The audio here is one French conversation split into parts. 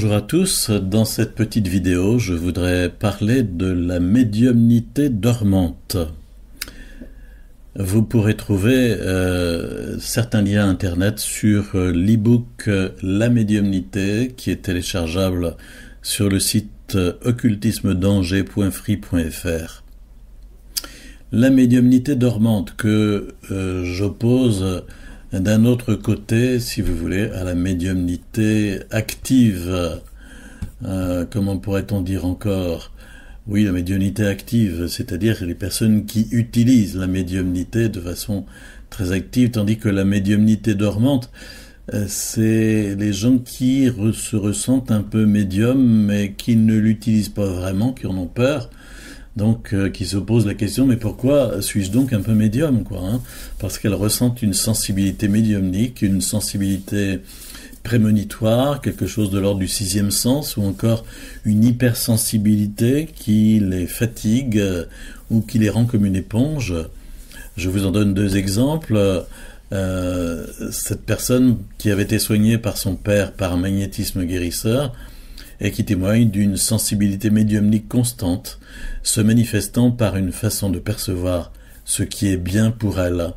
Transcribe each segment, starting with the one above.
Bonjour à tous, dans cette petite vidéo, je voudrais parler de la médiumnité dormante. Vous pourrez trouver certains liens internet sur l'e-book La médiumnité qui est téléchargeable sur le site occultismedanger.free.fr. La médiumnité dormante que j'oppose d'un autre côté, si vous voulez, à la médiumnité active. Comment pourrait-on dire encore? Oui, la médiumnité active, c'est-à-dire les personnes qui utilisent la médiumnité de façon très active, tandis que la médiumnité dormante, c'est les gens qui se ressentent un peu médiums, mais qui ne l'utilisent pas vraiment, qui en ont peur. Donc, qui se pose la question, mais pourquoi suis-je donc un peu médium, Parce qu'elles ressentent une sensibilité médiumnique, une sensibilité prémonitoire, quelque chose de l'ordre du sixième sens, ou encore une hypersensibilité qui les fatigue ou qui les rend comme une éponge. Je vous en donne deux exemples. Cette personne qui avait été soignée par son père par un magnétisme guérisseur, et qui témoigne d'une sensibilité médiumnique constante, se manifestant par une façon de percevoir ce qui est bien pour elle.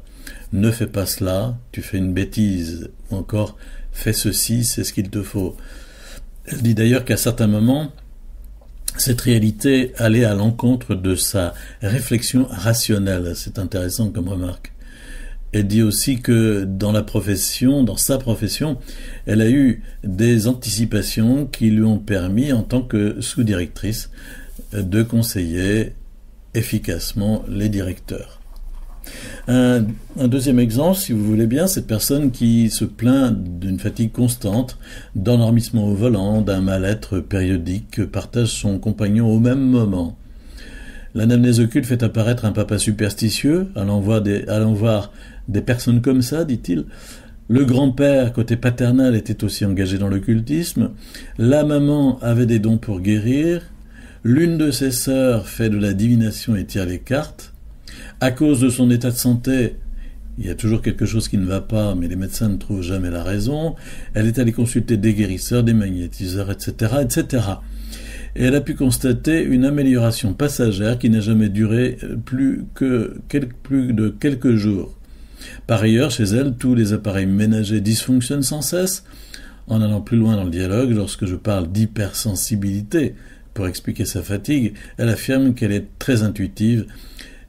Ne fais pas cela, tu fais une bêtise, ou encore fais ceci, c'est ce qu'il te faut. Elle dit d'ailleurs qu'à certains moments, cette réalité allait à l'encontre de sa réflexion rationnelle. C'est intéressant comme remarque. Elle dit aussi que dans sa profession, elle a eu des anticipations qui lui ont permis, en tant que sous-directrice, de conseiller efficacement les directeurs. Un deuxième exemple, si vous voulez bien, cette personne qui se plaint d'une fatigue constante, d'endormissement au volant, d'un mal-être périodique que partage son compagnon au même moment. L'anamnèse occulte fait apparaître un papa superstitieux, allant voir des personnes comme ça, dit-il. Le grand-père, côté paternel, était aussi engagé dans l'occultisme. La maman avait des dons pour guérir. L'une de ses sœurs fait de la divination et tire les cartes. À cause de son état de santé, il y a toujours quelque chose qui ne va pas, mais les médecins ne trouvent jamais la raison. Elle est allée consulter des guérisseurs, des magnétiseurs, etc., etc. Et elle a pu constater une amélioration passagère qui n'a jamais duré plus de quelques jours. Par ailleurs, chez elle, tous les appareils ménagers dysfonctionnent sans cesse. En allant plus loin dans le dialogue, lorsque je parle d'hypersensibilité, pour expliquer sa fatigue, elle affirme qu'elle est très intuitive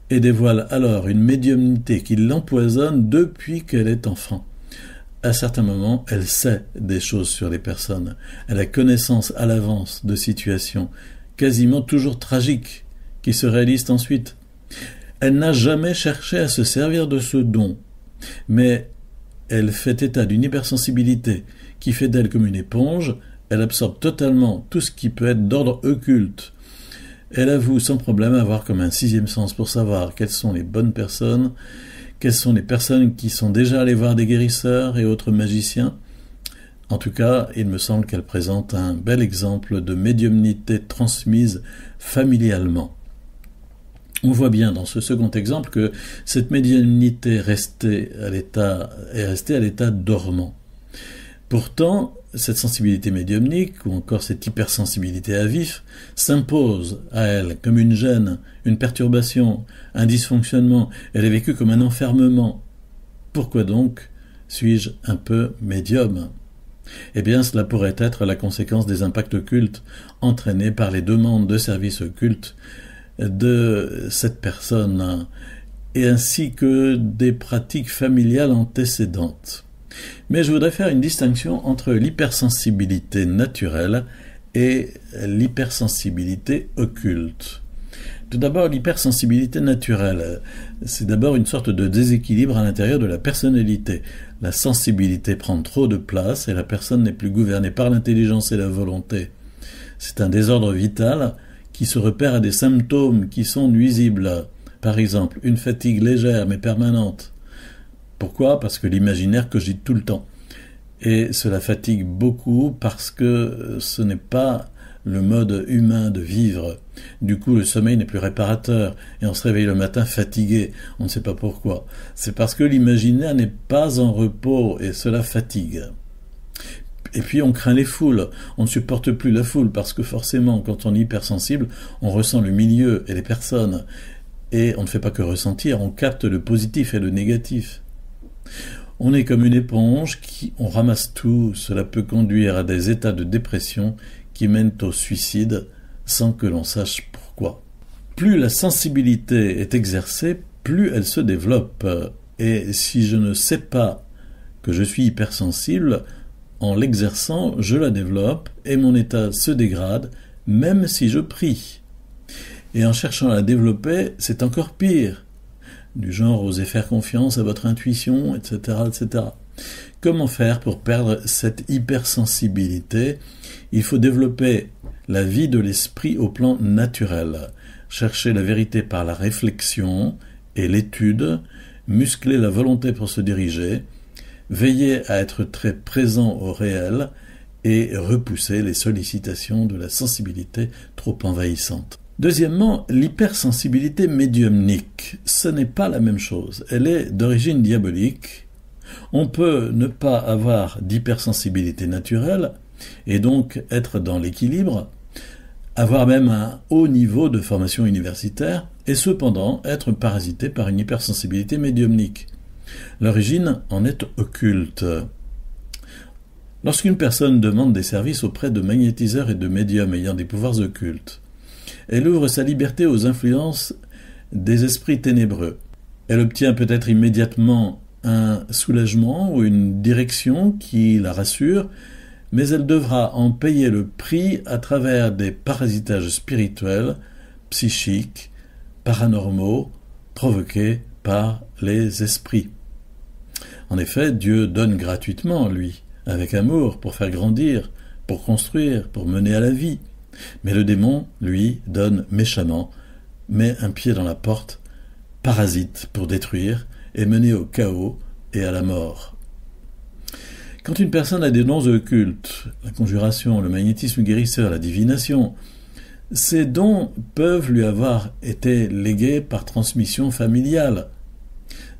et dévoile alors une médiumnité qui l'empoisonne depuis qu'elle est enfant. À certains moments, elle sait des choses sur les personnes. Elle a connaissance à l'avance de situations quasiment toujours tragiques qui se réalisent ensuite. Elle n'a jamais cherché à se servir de ce don, mais elle fait état d'une hypersensibilité qui fait d'elle comme une éponge. Elle absorbe totalement tout ce qui peut être d'ordre occulte. Elle avoue sans problème avoir comme un sixième sens pour savoir quelles sont les bonnes personnes, quelles sont les personnes qui sont déjà allées voir des guérisseurs et autres magiciens. En tout cas, il me semble qu'elle présente un bel exemple de médiumnité transmise familialement. On voit bien dans ce second exemple que cette médiumnité est restée à l'état dormant. Pourtant, cette sensibilité médiumnique, ou encore cette hypersensibilité à vif, s'impose à elle comme une gêne, une perturbation, un dysfonctionnement. Elle est vécue comme un enfermement. Pourquoi donc suis-je un peu médium ? Eh bien, cela pourrait être la conséquence des impacts occultes entraînés par les demandes de services occultes de cette personne, et ainsi que des pratiques familiales antécédentes. Mais je voudrais faire une distinction entre l'hypersensibilité naturelle et l'hypersensibilité occulte. Tout d'abord, l'hypersensibilité naturelle, c'est d'abord une sorte de déséquilibre à l'intérieur de la personnalité. La sensibilité prend trop de place et la personne n'est plus gouvernée par l'intelligence et la volonté. C'est un désordre vital qui se repère à des symptômes qui sont nuisibles. Par exemple, une fatigue légère mais permanente. Pourquoi ? Parce que l'imaginaire cogite tout le temps. Et cela fatigue beaucoup parce que ce n'est pas le mode humain de vivre. Du coup, le sommeil n'est plus réparateur et on se réveille le matin fatigué. On ne sait pas pourquoi. C'est parce que l'imaginaire n'est pas en repos et cela fatigue. Et puis on craint les foules, on ne supporte plus la foule parce que forcément quand on est hypersensible, on ressent le milieu et les personnes. Et on ne fait pas que ressentir, on capte le positif et le négatif. On est comme une éponge, on ramasse tout, cela peut conduire à des états de dépression qui mènent au suicide sans que l'on sache pourquoi. Plus la sensibilité est exercée, plus elle se développe. Et si je ne sais pas que je suis hypersensible, en l'exerçant, je la développe et mon état se dégrade, même si je prie. Et en cherchant à la développer, c'est encore pire. Du genre, osez faire confiance à votre intuition, etc., etc. Comment faire pour perdre cette hypersensibilité? Il faut développer la vie de l'esprit au plan naturel, chercher la vérité par la réflexion et l'étude, muscler la volonté pour se diriger, veiller à être très présent au réel et repousser les sollicitations de la sensibilité trop envahissante. Deuxièmement, l'hypersensibilité médiumnique. Ce n'est pas la même chose. Elle est d'origine diabolique. On peut ne pas avoir d'hypersensibilité naturelle et donc être dans l'équilibre, avoir même un haut niveau de formation universitaire et cependant être parasité par une hypersensibilité médiumnique. L'origine en est occulte. Lorsqu'une personne demande des services auprès de magnétiseurs et de médiums ayant des pouvoirs occultes, elle ouvre sa liberté aux influences des esprits ténébreux. Elle obtient peut-être immédiatement un soulagement ou une direction qui la rassure, mais elle devra en payer le prix à travers des parasitages spirituels, psychiques, paranormaux, provoqués par les esprits. En effet, Dieu donne gratuitement, lui, avec amour, pour faire grandir, pour construire, pour mener à la vie. Mais le démon, lui, donne méchamment, met un pied dans la porte, parasite pour détruire et mener au chaos et à la mort. Quand une personne a des dons occultes, la conjuration, le magnétisme guérisseur, la divination, ces dons peuvent lui avoir été légués par transmission familiale.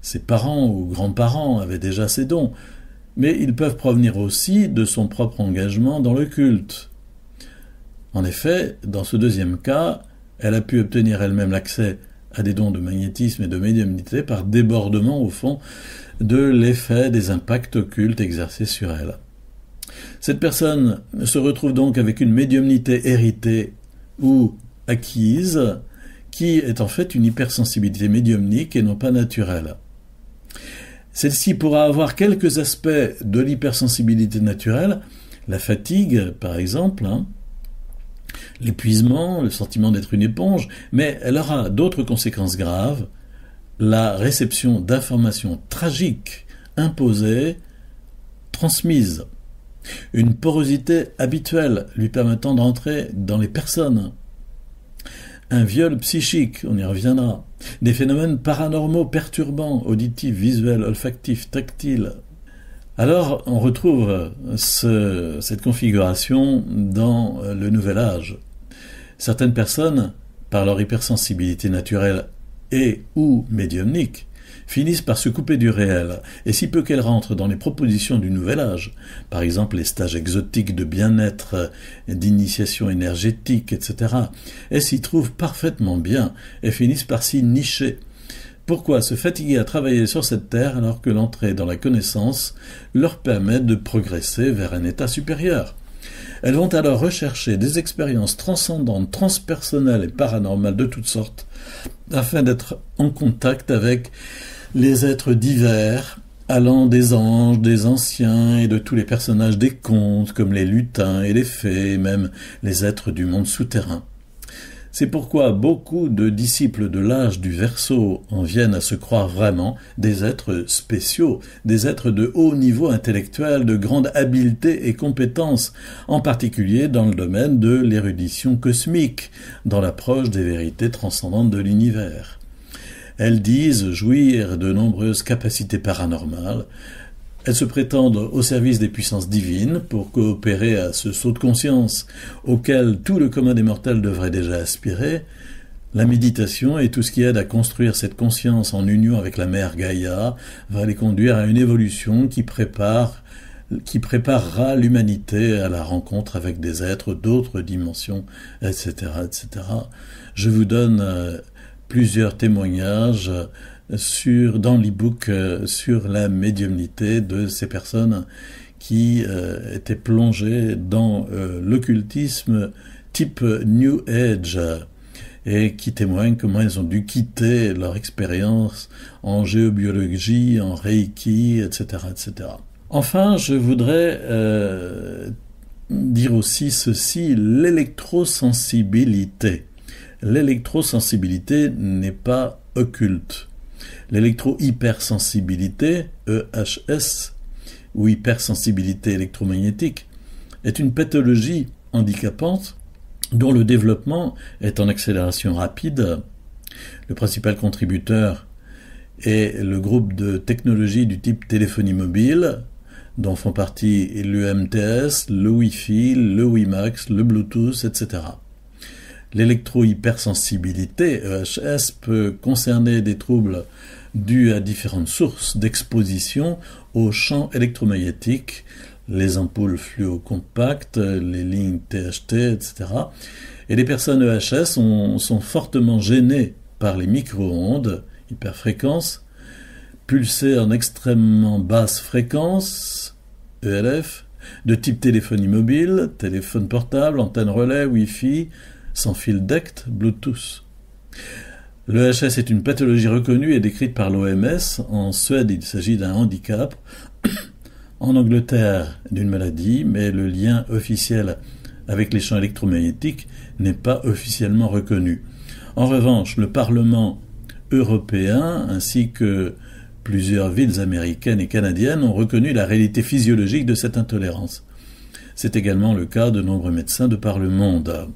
Ses parents ou grands-parents avaient déjà ces dons, mais ils peuvent provenir aussi de son propre engagement dans le culte. En effet, dans ce deuxième cas, elle a pu obtenir elle-même l'accès à des dons de magnétisme et de médiumnité par débordement, au fond, de l'effet des impacts occultes exercés sur elle. Cette personne se retrouve donc avec une médiumnité héritée ou acquise, qui est en fait une hypersensibilité médiumnique et non pas naturelle. Celle-ci pourra avoir quelques aspects de l'hypersensibilité naturelle, la fatigue par exemple, l'épuisement, le sentiment d'être une éponge, mais elle aura d'autres conséquences graves, la réception d'informations tragiques, imposées, transmises, une porosité habituelle lui permettant d'entrer dans les personnes, un viol psychique, on y reviendra, des phénomènes paranormaux perturbants, auditifs, visuels, olfactifs, tactiles. Alors on retrouve cette configuration dans le Nouvel Âge. Certaines personnes, par leur hypersensibilité naturelle et ou médiumnique, finissent par se couper du réel, et si peu qu'elles rentrent dans les propositions du Nouvel Âge, par exemple les stages exotiques de bien-être, d'initiation énergétique, etc., elles s'y trouvent parfaitement bien et finissent par s'y nicher. Pourquoi se fatiguer à travailler sur cette terre alors que l'entrée dans la connaissance leur permet de progresser vers un état supérieur? Elles vont alors rechercher des expériences transcendantes, transpersonnelles et paranormales de toutes sortes, afin d'être en contact avec les êtres divers, allant des anges, des anciens et de tous les personnages des contes, comme les lutins et les fées, et même les êtres du monde souterrain. C'est pourquoi beaucoup de disciples de l'âge du Verseau en viennent à se croire vraiment des êtres spéciaux, des êtres de haut niveau intellectuel, de grande habileté et compétence, en particulier dans le domaine de l'érudition cosmique, dans l'approche des vérités transcendantes de l'univers. Elles disent jouir de nombreuses capacités paranormales. Elles se prétendent au service des puissances divines pour coopérer à ce saut de conscience auquel tout le commun des mortels devrait déjà aspirer. La méditation et tout ce qui aide à construire cette conscience en union avec la mère Gaïa va les conduire à une évolution qui prépare qui préparera l'humanité à la rencontre avec des êtres d'autres dimensions, etc., etc. Je vous donne plusieurs témoignages dans l'e-book sur la médiumnité de ces personnes qui étaient plongées dans l'occultisme type New Age et qui témoignent comment ils ont dû quitter leur expérience en géobiologie, en Reiki, etc., etc. Enfin, je voudrais dire aussi ceci, l'électrosensibilité. L'électrosensibilité n'est pas occulte. L'électro-hypersensibilité, EHS, ou hypersensibilité électromagnétique, est une pathologie handicapante dont le développement est en accélération rapide. Le principal contributeur est le groupe de technologies du type téléphonie mobile, dont font partie l'UMTS, le Wi-Fi, le WiMAX, le Bluetooth, etc. L'électro-hypersensibilité, EHS, peut concerner des troubles dus à différentes sources d'exposition aux champs électromagnétiques, les ampoules fluocompactes, les lignes THT, etc. Et les personnes EHS sont fortement gênées par les micro-ondes, hyperfréquences, pulsées en extrêmement basse fréquence, ELF, de type téléphonie mobile, téléphone portable, antenne relais, Wi-Fi, sans fil DECT, Bluetooth. L'EHS est une pathologie reconnue et décrite par l'OMS. En Suède, il s'agit d'un handicap. En Angleterre, d'une maladie, mais le lien officiel avec les champs électromagnétiques n'est pas officiellement reconnu. En revanche, le Parlement européen, ainsi que plusieurs villes américaines et canadiennes, ont reconnu la réalité physiologique de cette intolérance. C'est également le cas de nombreux médecins de par le monde.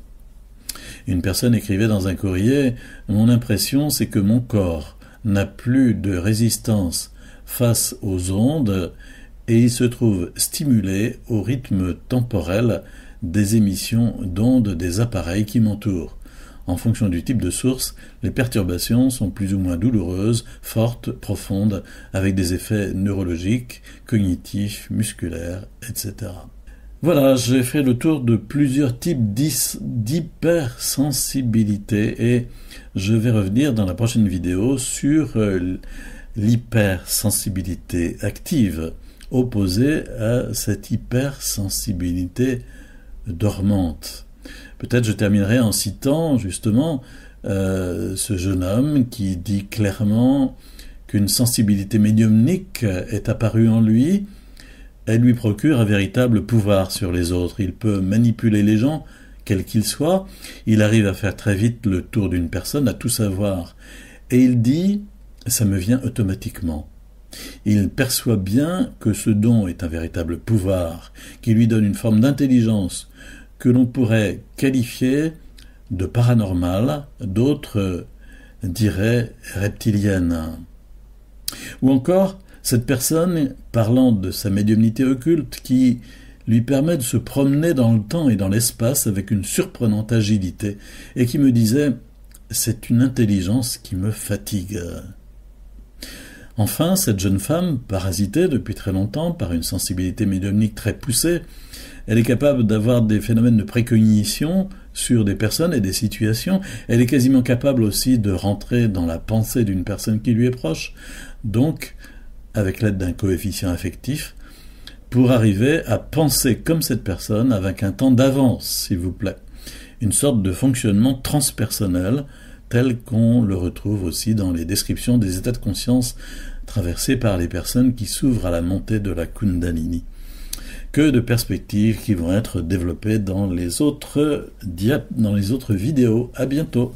Une personne écrivait dans un courrier « Mon impression, c'est que mon corps n'a plus de résistance face aux ondes et il se trouve stimulé au rythme temporel des émissions d'ondes des appareils qui m'entourent. En fonction du type de source, les perturbations sont plus ou moins douloureuses, fortes, profondes, avec des effets neurologiques, cognitifs, musculaires, etc. » Voilà, j'ai fait le tour de plusieurs types d'hypersensibilité et je vais revenir dans la prochaine vidéo sur l'hypersensibilité active, opposée à cette hypersensibilité dormante. Peut-être je terminerai en citant justement ce jeune homme qui dit clairement qu'une sensibilité médiumnique est apparue en lui. Elle lui procure un véritable pouvoir sur les autres. Il peut manipuler les gens, quels qu'ils soient. Il arrive à faire très vite le tour d'une personne, à tout savoir. Et il dit « ça me vient automatiquement ». Il perçoit bien que ce don est un véritable pouvoir, qui lui donne une forme d'intelligence que l'on pourrait qualifier de paranormale, d'autres diraient reptilienne. Ou encore, cette personne, parlant de sa médiumnité occulte, qui lui permet de se promener dans le temps et dans l'espace avec une surprenante agilité, et qui me disait « c'est une intelligence qui me fatigue ». Enfin, cette jeune femme, parasitée depuis très longtemps par une sensibilité médiumnique très poussée, elle est capable d'avoir des phénomènes de précognition sur des personnes et des situations. Elle est quasiment capable aussi de rentrer dans la pensée d'une personne qui lui est proche. Donc, avec l'aide d'un coefficient affectif, pour arriver à penser comme cette personne avec un temps d'avance, s'il vous plaît. Une sorte de fonctionnement transpersonnel, tel qu'on le retrouve aussi dans les descriptions des états de conscience traversés par les personnes qui s'ouvrent à la montée de la Kundalini. Que de perspectives qui vont être développées dans les autres vidéos. À bientôt.